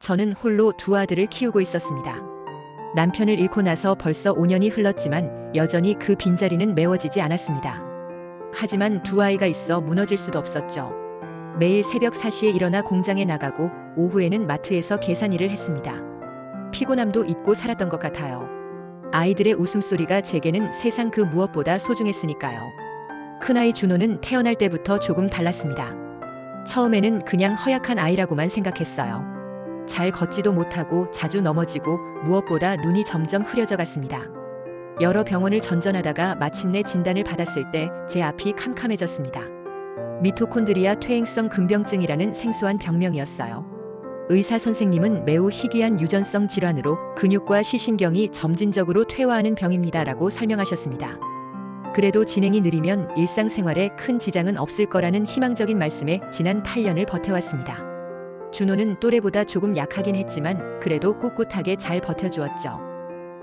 저는 홀로 두 아들을 키우고 있었습니다. 남편을 잃고 나서 벌써 5년이 흘렀지만 여전히 그 빈자리는 메워지지 않았습니다. 하지만 두 아이가 있어 무너질 수도 없었죠. 매일 새벽 4시에 일어나 공장에 나가고 오후에는 마트에서 계산 일을 했습니다. 피곤함도 잊고 살았던 것 같아요. 아이들의 웃음소리가 제게는 세상 그 무엇보다 소중했으니까요. 큰아이 준호는 태어날 때부터 조금 달랐습니다. 처음에는 그냥 허약한 아이라고만 생각했어요. 잘 걷지도 못하고 자주 넘어지고 무엇보다 눈이 점점 흐려져 갔습니다. 여러 병원을 전전하다가 마침내 진단을 받았을 때 제 앞이 캄캄해졌습니다. 미토콘드리아 퇴행성 근병증이라는 생소한 병명이었어요. 의사 선생님은 매우 희귀한 유전성 질환으로 근육과 시신경이 점진적으로 퇴화하는 병입니다라고 설명하셨습니다. 그래도 진행이 느리면 일상생활에 큰 지장은 없을 거라는 희망적인 말씀에 지난 8년을 버텨왔습니다. 준호는 또래보다 조금 약하긴 했지만 그래도 꿋꿋하게 잘 버텨주었죠.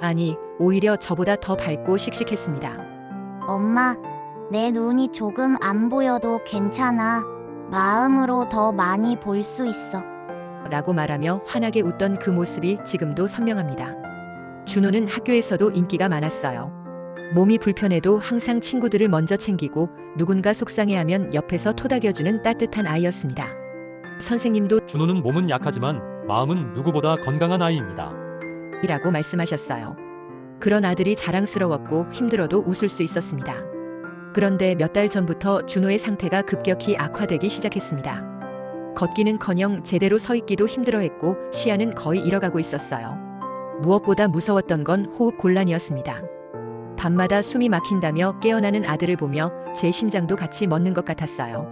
아니, 오히려 저보다 더 밝고 씩씩했습니다. 엄마, 내 눈이 조금 안 보여도 괜찮아. 마음으로 더 많이 볼 수 있어. 라고 말하며 환하게 웃던 그 모습이 지금도 선명합니다. 준호는 학교에서도 인기가 많았어요. 몸이 불편해도 항상 친구들을 먼저 챙기고 누군가 속상해하면 옆에서 토닥여주는 따뜻한 아이였습니다. 선생님도 준호는 몸은 약하지만 마음은 누구보다 건강한 아이입니다. 라고 말씀하셨어요. 그런 아들이 자랑스러웠고 힘들어도 웃을 수 있었습니다. 그런데 몇 달 전부터 준호의 상태가 급격히 악화되기 시작했습니다. 걷기는커녕 제대로 서 있기도 힘들어했고 시야는 거의 잃어가고 있었어요. 무엇보다 무서웠던 건 호흡 곤란이었습니다. 밤마다 숨이 막힌다며 깨어나는 아들을 보며 제 심장도 같이 멎는 것 같았어요.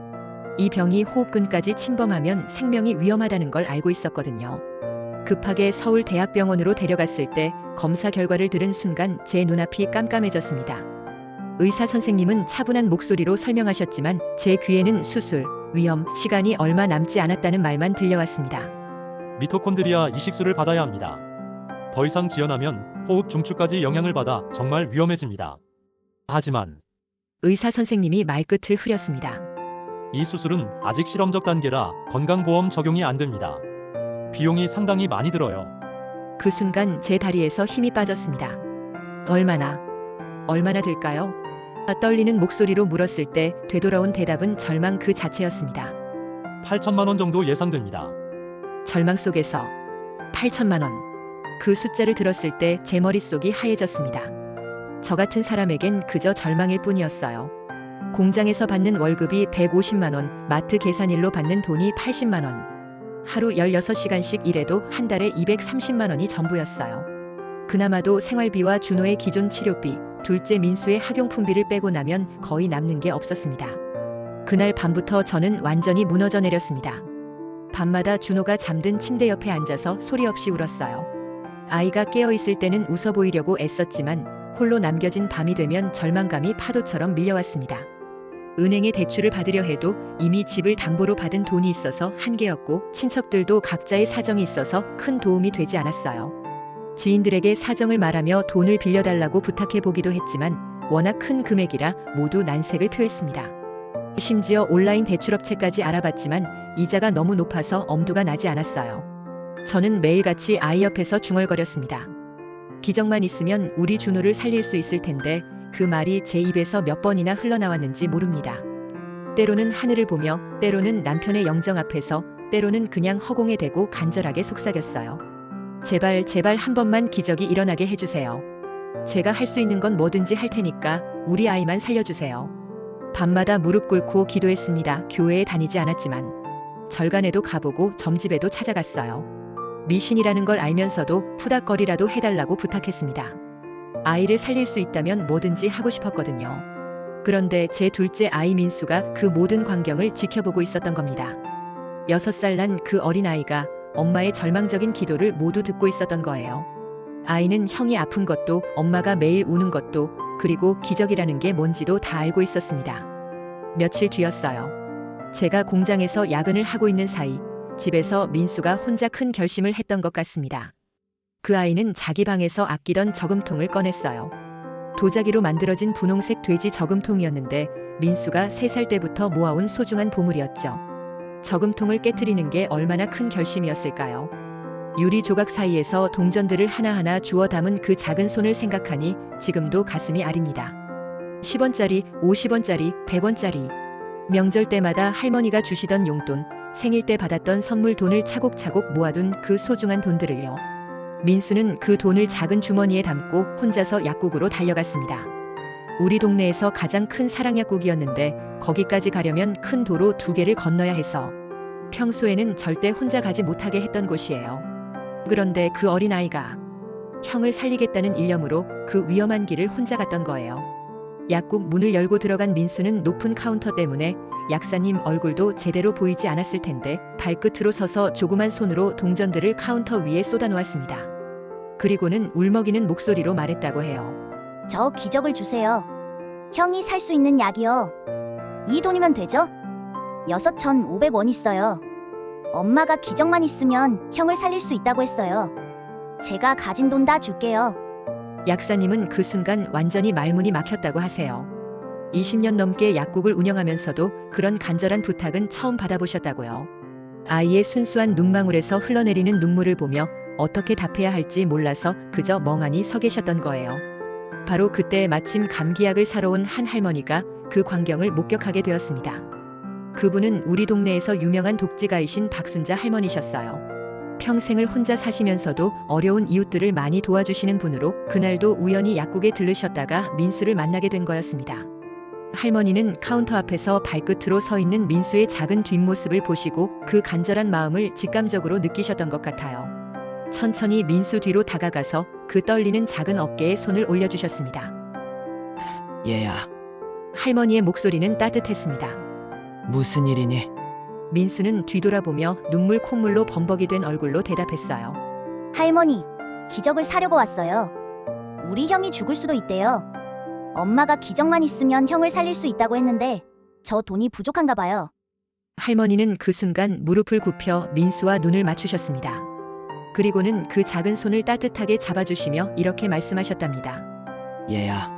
이 병이 호흡근까지 침범하면 생명이 위험하다는 걸 알고 있었거든요. 급하게 서울대학병원으로 데려갔을 때 검사 결과를 들은 순간 제 눈앞이 깜깜해졌습니다. 의사 선생님은 차분한 목소리로 설명하셨지만 제 귀에는 수술, 위험, 시간이 얼마 남지 않았다는 말만 들려왔습니다. 미토콘드리아 이식술을 받아야 합니다. 더 이상 지연하면 호흡 중추까지 영향을 받아 정말 위험해집니다. 하지만 의사 선생님이 말끝을 흐렸습니다. 이 수술은 아직 실험적 단계라 건강보험 적용이 안 됩니다. 비용이 상당히 많이 들어요. 그 순간 제 다리에서 힘이 빠졌습니다. 얼마나 될까요? 떨리는 목소리로 물었을 때 되돌아온 대답은 절망 그 자체였습니다. 8천만 원 정도 예상됩니다. 절망 속에서 8천만 원. 그 숫자를 들었을 때 제 머릿속이 하얘졌습니다. 저 같은 사람에겐 그저 절망일 뿐이었어요. 공장에서 받는 월급이 150만 원, 마트 계산일로 받는 돈이 80만 원. 하루 16시간씩 일해도 한 달에 230만 원이 전부였어요. 그나마도 생활비와 준호의 기존 치료비, 둘째 민수의 학용품비를 빼고 나면 거의 남는 게 없었습니다. 그날 밤부터 저는 완전히 무너져 내렸습니다. 밤마다 준호가 잠든 침대 옆에 앉아서 소리 없이 울었어요. 아이가 깨어있을 때는 웃어 보이려고 애썼지만 홀로 남겨진 밤이 되면 절망감이 파도처럼 밀려왔습니다. 은행에 대출을 받으려 해도 이미 집을 담보로 받은 돈이 있어서 한계였고 친척들도 각자의 사정이 있어서 큰 도움이 되지 않았어요. 지인들에게 사정을 말하며 돈을 빌려달라고 부탁해 보기도 했지만 워낙 큰 금액이라 모두 난색을 표했습니다. 심지어 온라인 대출업체까지 알아봤지만 이자가 너무 높아서 엄두가 나지 않았어요. 저는 매일같이 아이 옆에서 중얼거렸습니다. 기적만 있으면 우리 준호를 살릴 수 있을 텐데 그 말이 제 입에서 몇 번이나 흘러나왔는지 모릅니다. 때로는 하늘을 보며 때로는 남편의 영정 앞에서 때로는 그냥 허공에 대고 간절하게 속삭였어요. 제발 한 번만 기적이 일어나게 해주세요. 제가 할 수 있는 건 뭐든지 할 테니까 우리 아이만 살려주세요. 밤마다 무릎 꿇고 기도했습니다. 교회에 다니지 않았지만 절간에도 가보고 점집에도 찾아갔어요. 미신이라는 걸 알면서도 푸닥거리라도 해달라고 부탁했습니다. 아이를 살릴 수 있다면 뭐든지 하고 싶었거든요. 그런데 제 둘째 아이 민수가 그 모든 광경을 지켜보고 있었던 겁니다. 6살 난 그 어린아이가 엄마의 절망적인 기도를 모두 듣고 있었던 거예요. 아이는 형이 아픈 것도 엄마가 매일 우는 것도 그리고 기적이라는 게 뭔지도 다 알고 있었습니다. 며칠 뒤였어요. 제가 공장에서 야근을 하고 있는 사이 집에서 민수가 혼자 큰 결심을 했던 것 같습니다. 그 아이는 자기 방에서 아끼던 저금통을 꺼냈어요. 도자기로 만들어진 분홍색 돼지 저금통이었는데 민수가 3살 때부터 모아온 소중한 보물이었죠. 저금통을 깨트리는 게 얼마나 큰 결심이었을까요? 유리 조각 사이에서 동전들을 하나하나 주워 담은 그 작은 손을 생각하니 지금도 가슴이 아립니다. 10원짜리, 50원짜리, 100원짜리. 명절 때마다 할머니가 주시던 용돈, 생일 때 받았던 선물 돈을 차곡차곡 모아둔 그 소중한 돈들을요. 민수는 그 돈을 작은 주머니에 담고 혼자서 약국으로 달려갔습니다. 우리 동네에서 가장 큰 사랑약국이었는데 거기까지 가려면 큰 도로 2개를 건너야 해서 평소에는 절대 혼자 가지 못하게 했던 곳이에요. 그런데 그 어린아이가 형을 살리겠다는 일념으로 그 위험한 길을 혼자 갔던 거예요. 약국 문을 열고 들어간 민수는 높은 카운터 때문에 약사님 얼굴도 제대로 보이지 않았을 텐데 발끝으로 서서 조그만 손으로 동전들을 카운터 위에 쏟아놓았습니다. 그리고는 울먹이는 목소리로 말했다고 해요. 저 기적을 주세요. 형이 살 수 있는 약이요. 이 돈이면 되죠? 6,500원 있어요. 엄마가 기적만 있으면 형을 살릴 수 있다고 했어요. 제가 가진 돈 다 줄게요. 약사님은 그 순간 완전히 말문이 막혔다고 하세요. 20년 넘게 약국을 운영하면서도 그런 간절한 부탁은 처음 받아보셨다고요. 아이의 순수한 눈망울에서 흘러내리는 눈물을 보며 어떻게 답해야 할지 몰라서 그저 멍하니 서 계셨던 거예요. 바로 그때 마침 감기약을 사러 온 한 할머니가 그 광경을 목격하게 되었습니다. 그분은 우리 동네에서 유명한 독지가이신 박순자 할머니셨어요. 평생을 혼자 사시면서도 어려운 이웃들을 많이 도와주시는 분으로 그날도 우연히 약국에 들르셨다가 민수를 만나게 된 거였습니다. 할머니는 카운터 앞에서 발끝으로 서 있는 민수의 작은 뒷모습을 보시고 그 간절한 마음을 직감적으로 느끼셨던 것 같아요. 천천히 민수 뒤로 다가가서 그 떨리는 작은 어깨에 손을 올려주셨습니다. 얘야, 할머니의 목소리는 따뜻했습니다. 무슨 일이니? 민수는 뒤돌아보며 눈물 콧물로 범벅이 된 얼굴로 대답했어요. 할머니, 기적을 사려고 왔어요. 우리 형이 죽을 수도 있대요. 엄마가 기적만 있으면 형을 살릴 수 있다고 했는데 저 돈이 부족한가 봐요. 할머니는 그 순간 무릎을 굽혀 민수와 눈을 맞추셨습니다. 그리고는 그 작은 손을 따뜻하게 잡아주시며 이렇게 말씀하셨답니다. 얘야,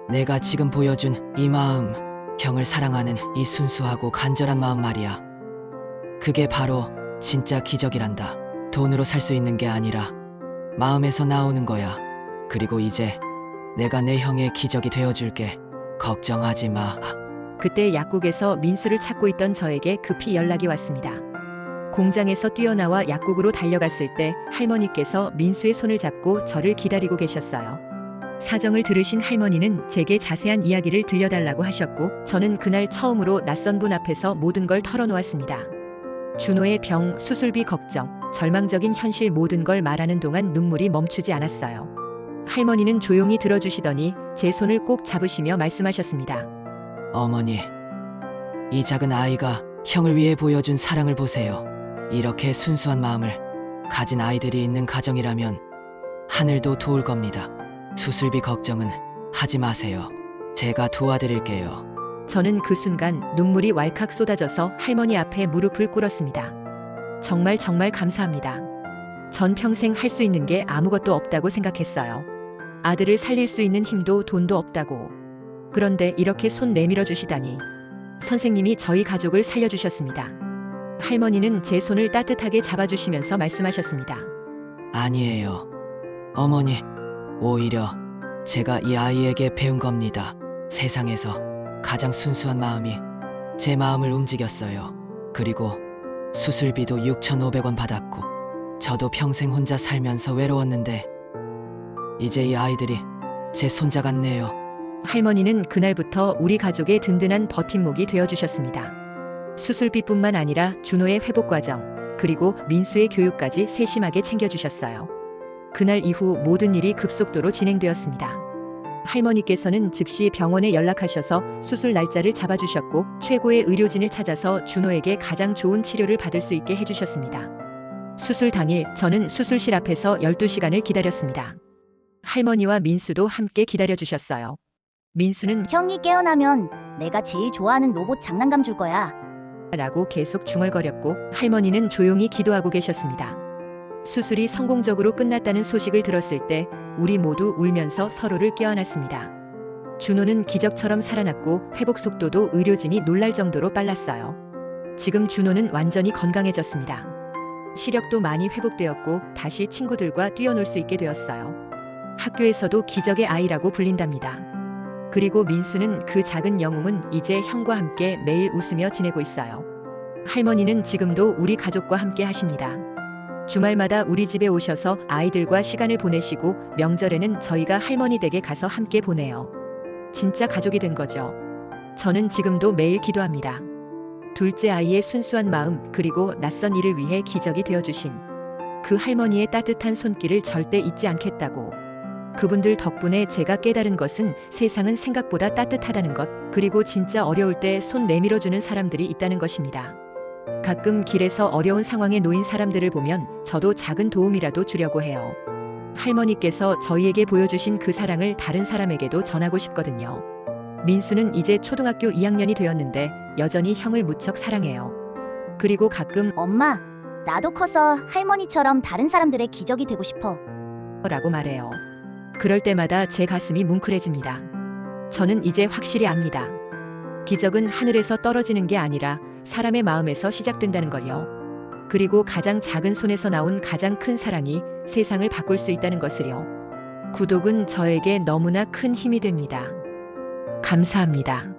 내가 지금 보여준 이 마음, 형을 사랑하는 이 순수하고 간절한 마음 말이야. 그게 바로 진짜 기적이란다. 돈으로 살 수 있는 게 아니라 마음에서 나오는 거야. 그리고 이제 내가 내 형의 기적이 되어줄게. 걱정하지 마. 그때 약국에서 민수를 찾고 있던 저에게 급히 연락이 왔습니다. 공장에서 뛰어나와 약국으로 달려갔을 때 할머니께서 민수의 손을 잡고 저를 기다리고 계셨어요. 사정을 들으신 할머니는 제게 자세한 이야기를 들려달라고 하셨고 저는 그날 처음으로 낯선 분 앞에서 모든 걸 털어놓았습니다. 준호의 병, 수술비 걱정, 절망적인 현실 모든 걸 말하는 동안 눈물이 멈추지 않았어요. 할머니는 조용히 들어주시더니 제 손을 꼭 잡으시며 말씀하셨습니다. 어머니, 이 작은 아이가 형을 위해 보여준 사랑을 보세요. 이렇게 순수한 마음을 가진 아이들이 있는 가정이라면 하늘도 도울 겁니다. 수술비 걱정은 하지 마세요. 제가 도와드릴게요. 저는 그 순간 눈물이 왈칵 쏟아져서 할머니 앞에 무릎을 꿇었습니다. 정말 감사합니다. 전 평생 할 수 있는 게 아무것도 없다고 생각했어요. 아들을 살릴 수 있는 힘도 돈도 없다고. 그런데 이렇게 손 내밀어 주시다니. 선생님이 저희 가족을 살려주셨습니다. 할머니는 제 손을 따뜻하게 잡아주시면서 말씀하셨습니다. 아니에요. 어머니, 오히려 제가 이 아이에게 배운 겁니다. 세상에서 가장 순수한 마음이 제 마음을 움직였어요. 그리고 수술비도 6,500원 받았고 저도 평생 혼자 살면서 외로웠는데 이제 이 아이들이 제 손자 같네요. 할머니는 그날부터 우리 가족의 든든한 버팀목이 되어주셨습니다. 수술비뿐만 아니라 준호의 회복 과정, 그리고 민수의 교육까지 세심하게 챙겨주셨어요. 그날 이후 모든 일이 급속도로 진행되었습니다. 할머니께서는 즉시 병원에 연락하셔서 수술 날짜를 잡아주셨고 최고의 의료진을 찾아서 준호에게 가장 좋은 치료를 받을 수 있게 해주셨습니다. 수술 당일 저는 수술실 앞에서 12시간을 기다렸습니다. 할머니와 민수도 함께 기다려주셨어요. 민수는 형이 깨어나면 내가 제일 좋아하는 로봇 장난감 줄 거야. 라고 계속 중얼거렸고 할머니는 조용히 기도하고 계셨습니다. 수술이 성공적으로 끝났다는 소식을 들었을 때 우리 모두 울면서 서로를 껴안았습니다. 준호는 기적처럼 살아났고 회복 속도도 의료진이 놀랄 정도로 빨랐어요. 지금 준호는 완전히 건강해졌습니다. 시력도 많이 회복되었고 다시 친구들과 뛰어놀 수 있게 되었어요. 학교에서도 기적의 아이라고 불린답니다. 그리고 민수는 그 작은 영웅은 이제 형과 함께 매일 웃으며 지내고 있어요. 할머니는 지금도 우리 가족과 함께 하십니다. 주말마다 우리 집에 오셔서 아이들과 시간을 보내시고 명절에는 저희가 할머니 댁에 가서 함께 보내요. 진짜 가족이 된 거죠. 저는 지금도 매일 기도합니다. 둘째 아이의 순수한 마음 그리고 낯선 일을 위해 기적이 되어주신 그 할머니의 따뜻한 손길을 절대 잊지 않겠다고. 그분들 덕분에 제가 깨달은 것은 세상은 생각보다 따뜻하다는 것, 그리고 진짜 어려울 때 손 내밀어주는 사람들이 있다는 것입니다. 가끔 길에서 어려운 상황에 놓인 사람들을 보면 저도 작은 도움이라도 주려고 해요. 할머니께서 저희에게 보여주신 그 사랑을 다른 사람에게도 전하고 싶거든요. 민수는 이제 초등학교 2학년이 되었는데 여전히 형을 무척 사랑해요. 그리고 가끔 엄마, 나도 커서 할머니처럼 다른 사람들의 기적이 되고 싶어. 라고 말해요. 그럴 때마다 제 가슴이 뭉클해집니다. 저는 이제 확실히 압니다. 기적은 하늘에서 떨어지는 게 아니라 사람의 마음에서 시작된다는 걸요. 그리고 가장 작은 손에서 나온 가장 큰 사랑이 세상을 바꿀 수 있다는 것을요. 구독은 저에게 너무나 큰 힘이 됩니다. 감사합니다.